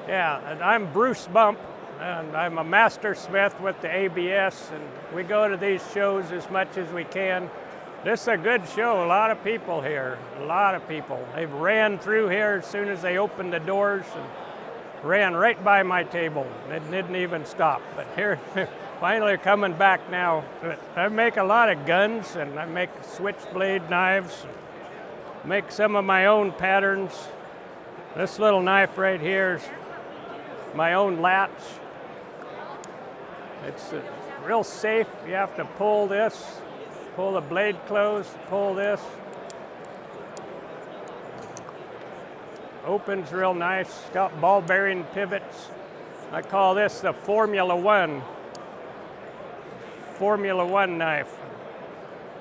Yeah, and I'm Bruce Bump, and I'm a master smith with the ABS, and we go to these shows as much as we can. This is a good show. A lot of people here, a lot of people. They ran through here as soon as they opened the doors and ran right by my table. They didn't even stop. But here, finally coming back now. I make a lot of guns, and I make switchblade knives, make some of my own patterns. This little knife right here is my own latch. It's real safe. You have to pull this, pull the blade closed, pull this. Opens real nice, got ball bearing pivots. I call this the Formula One knife.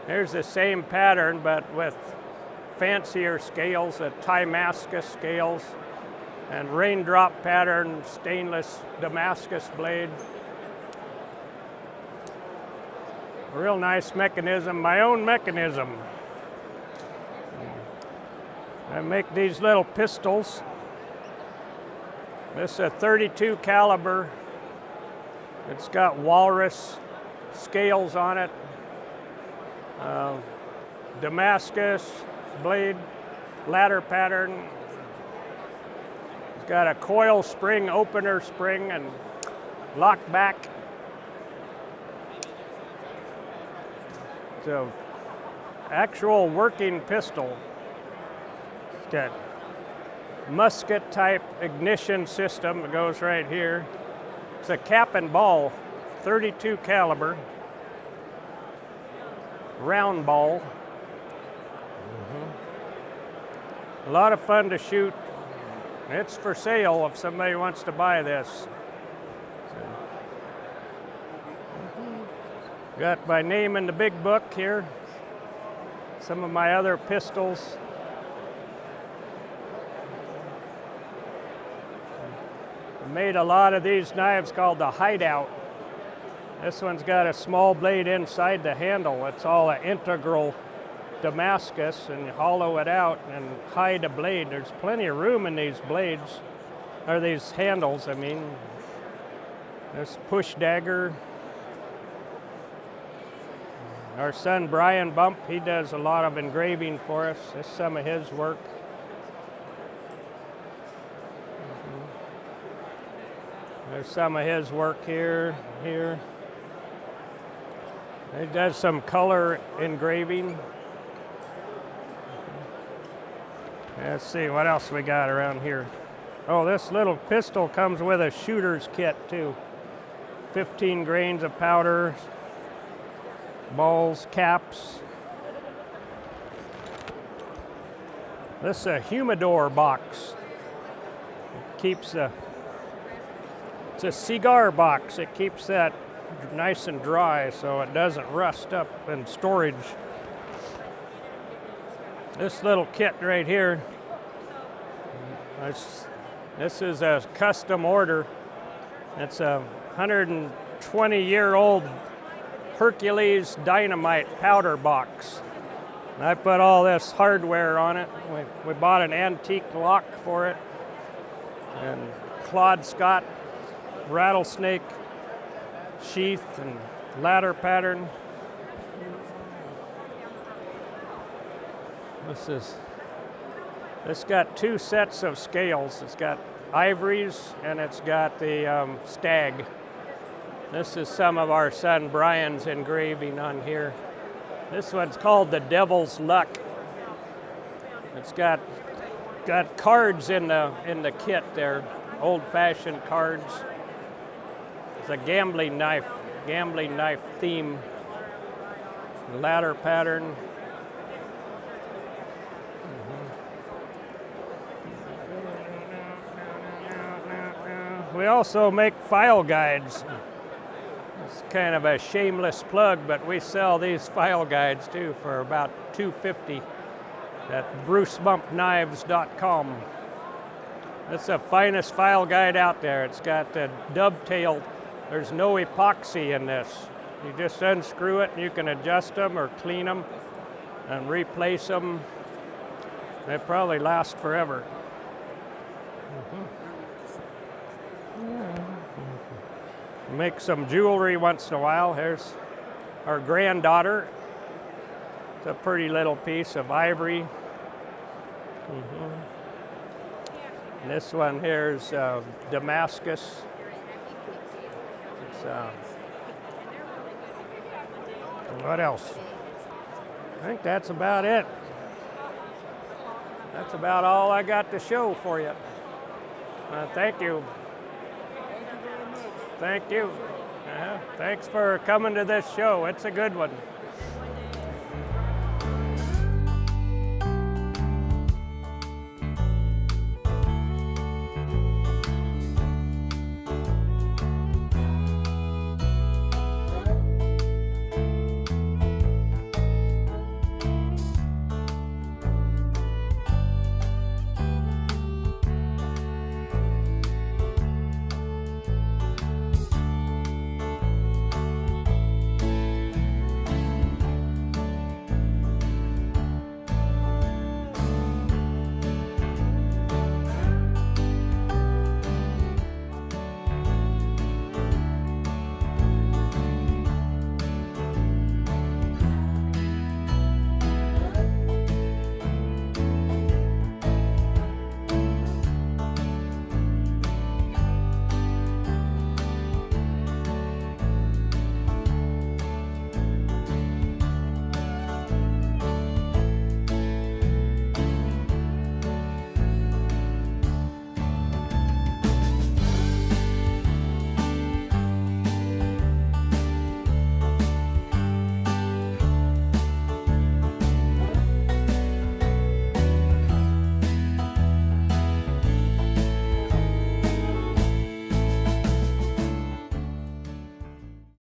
Here's the same pattern but with fancier scales, the Damascus scales, and raindrop pattern stainless Damascus blade. Real nice mechanism, my own mechanism. I make these little pistols. This is a .32 caliber. It's got walrus scales on it. Damascus blade, ladder pattern. It's got a coil spring, opener spring, and lock back. It's an actual working pistol. It's got musket type ignition system that goes right here. It's a cap and ball, .32 caliber, round ball. A lot of fun to shoot. It's for sale if somebody wants to buy this. Got my name in the big book here. Some of my other pistols. I made a lot of these knives called the Hideout. This one's got a small blade inside the handle. It's all an integral Damascus, and you hollow it out and hide a blade. There's plenty of room in these blades, or these handles, I mean. This push dagger. Our son Brian Bump, he does a lot of engraving for us. This is some of his work. There's some of his work here. He does some color engraving. Let's see what else we got around here. Oh, this little pistol comes with a shooter's kit too. 15 grains of powder, balls, caps. This is a humidor box. It's a cigar box. It keeps that nice and dry so it doesn't rust up in storage. This little kit right here, this is a custom order. It's a 120-year-old Hercules dynamite powder box. And I put all this hardware on it. We bought an antique lock for it, and Claude Scott rattlesnake sheath and ladder pattern. This got two sets of scales. It's got ivories and it's got the stag. This is some of our son Brian's engraving on here. This one's called the Devil's Luck. It's got cards in the kit there, old-fashioned cards. It's a gambling knife theme. Ladder pattern. We also make file guides. It's kind of a shameless plug, but we sell these file guides too for about $2.50 at brucebumpknives.com. It's the finest file guide out there. It's got the dovetail. There's no epoxy in this. You just unscrew it and you can adjust them or clean them and replace them. They probably last forever. Make some jewelry once in a while. Here's our granddaughter. It's a pretty little piece of ivory. And this one here is Damascus. It's, what else? I think that's about it. That's about all I got to show for you. Thank you. Thank you. Thanks for coming to this show. It's a good one.